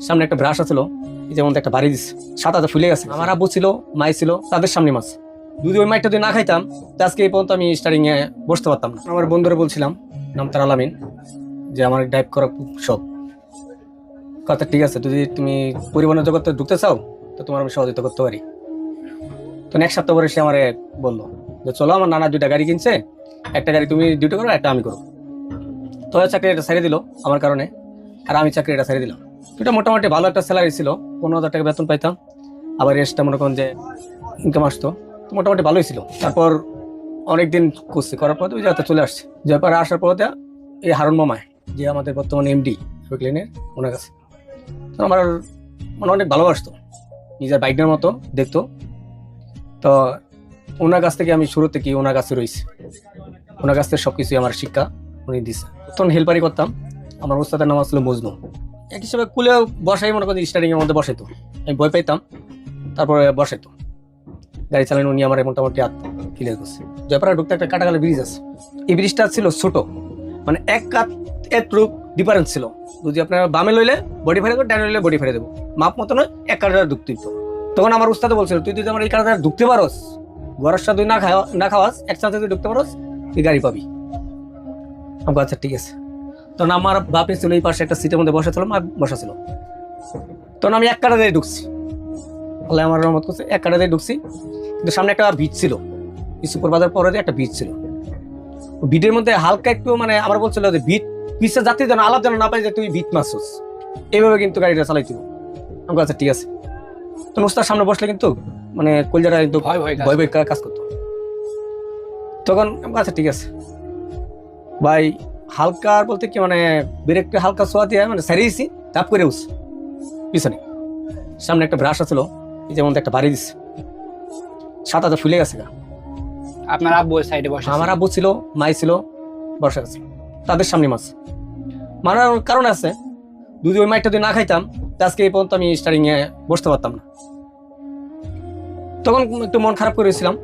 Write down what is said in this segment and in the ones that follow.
সামনে একটা ব্রাশ ছিল, যেমন একটা বাড়ি দিচ্ছে, সাঁতাতে ফুলে গেছে। আমার আব্বু ছিল, মাই ছিল, তাদের সামনে মাছ। যদি ওই মাইটা যদি না খাইতাম, তো আজকে এই পর্যন্ত আমি স্টার্টিং এ বসতে পারতাম না। আমার বন্ধুরা বলছিলাম, নাম তার আলামিন, যে আমার ডাইভ করা খুব শখ। কথা ঠিক আছে, যদি তুমি পরিবহনের জগতে ঢুকতে চাও তো তোমার আমি সহযোগিতা করতে পারি। তো এক সপ্তাহ পরে সে আমার বললো যে চলো, আমার নানা দুইটা গাড়ি কিনছে, একটা গাড়ি তুমি ডিউটি করো, একটা আমি করো। তো চাকরি এটা ছেড়ে দিল আমার কারণে, আর আমি চাকরি এটা ছেড়ে দিলাম। এটা মোটামুটি ভালো একটা স্যালারি ছিল, 15,000 টাকা বেতন পাইতাম, আবার রেস্টটা মনে করেন যে ইনকাম আসতো, তো মোটামুটি ভালোই ছিল। তারপর অনেকদিন করছি, করার পর ওই জায়গাতে চলে আসছে। যারপর আসার পর এই হারুন মামায়, যে আমাদের বর্তমানে এমডি ক্লিনের, ওনার কাছে তো আমার মানে অনেক ভালোবাসতো, নিজের বাইকের মতো দেখতো। তো ওনার কাছ থেকে আমি শুরু থেকে ওনার কাছে রয়েছি, ওনার কাছ থেকে সবকিছু আমার শিক্ষা উনি দিচ্ছে। তখন হেল্পারি করতাম। আমার ওস্তাদের নাম আসলে মজনু। এক হিসাবে কুলে বসাই মনে করেন স্টার্টিং এর মধ্যে বসাইতো, আমি ভয় পাইতাম, তারপরে বসাইতো গাড়ি চালানো। উনি আমার মোটামুটি হাত ক্লিয়ার করছে। জয়পাড়া ঢুকতে একটা কাটাগালে ব্রিজ আছে, এই ব্রিজটা ছিল ছোট, মানে এক কাত একটু ডিফারেন্স ছিল। যদি আপনার বামে লইলে বডি ফেরে দেবো, ডানে লইলে বডি ফেরে দেবো, মাপ মতো নয়, এক কাটাটা ঢুকতে দিত। তখন আমার উস্তাদে বলছিল, তুই যদি আমার এই কাটাটা ঢুকতে পারোস, ঘরের সাথে না খাওয়াস, একসাথে তুই ঢুকতে পারোস, তুই গাড়ি পাবি। আমাকে আচ্ছা ঠিক আছে। তখন আমার বাপে ছিল এই পাশে একটা সিটের মধ্যে বসা মা বসা ছিল। তখন আমি এক কাটাতে ঢুকছি, আল্লাহ আমার রহমত করছে, এক কাটাতে ঢুকছি। কিন্তু সামনে একটা বিচ ছিল, ইসুপুর বাজার পরে একটা বিচ ছিল। বিটের মধ্যে হালকা একটু মানে আমার বলছিল যে বিট পিসের যাত্রী যেন আলাপ যেন না পাই যে তুই বিট মারছিস, এইভাবে কিন্তু গাড়িটা চালাইতে। আমাকে আচ্ছা ঠিক আছে। তো উস্তার সামনে বসলে কিন্তু মানে কলজাটা একদম ভয় ভয় কাজ করতো। তখন আমাকে আচ্ছা ঠিক আছে ভাই, হালকা বলতে কি মানে ব্রেকটা হালকা ছোঁয়া দিয়ে মানে সারিয়েছি, তাপ করে উঠছি পিছনে। সামনে একটা ব্রাশ ছিল, যেমন একটা বাড়ি দিচ্ছে, সাঁতাতে ফুলে গেছে গা। আপনার আব্বু সাইডে বসে, আমার আব্বু ছিল, মাই ছিল, বসা আছে, তাদের সামনে মাছ মারার কারণ আছে। যদি ওই মাইটা যদি না খাইতাম, আজকে এই পর্যন্ত আমি স্টার্টিং এ বসতে পারতাম না। তখন একটু মন খারাপ করেছিলাম।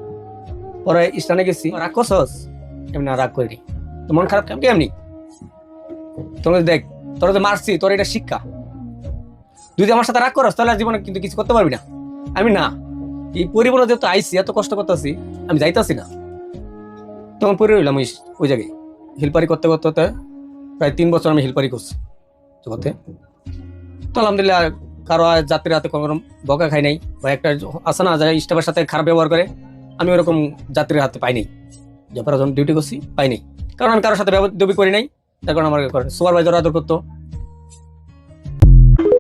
পরে স্টানে গেছি, রাগ করছস? এমনি রাগ করিনি, তো মন খারাপ কেমনি? তোমরা দেখ, তোরা যে মারছি, তোর এটা শিক্ষা। যদি আমার সাথে রাগ করস তাহলে আর জীবনে কিন্তু কিছু করতে পারবি না। আমি না, এই পরিবহনে যেহেতু আইসি, এত কষ্ট করতেছি, আমি যাইতাছি না। তখন পরে রইলাম ওই জায়গায় হেল্পারি করতে করতে প্রায় 3 বছর আমি হেল্পারি করছি জগতে। তো আলহামদুলিল্লাহ, কারো যাত্রীর হাতে কোনো বকা খাই নাই, বা একটা আসে না যায় স্টাফের সাথে খারাপ ব্যবহার করে, আমি ওরকম যাত্রীর হাতে পাই নাই। যখন ডিউটি করছি পাই নাই, কারণ আমি কারোর সাথে দাবি করি নাই। তার কারণ আমার সুপারভাইজার আদর করতো,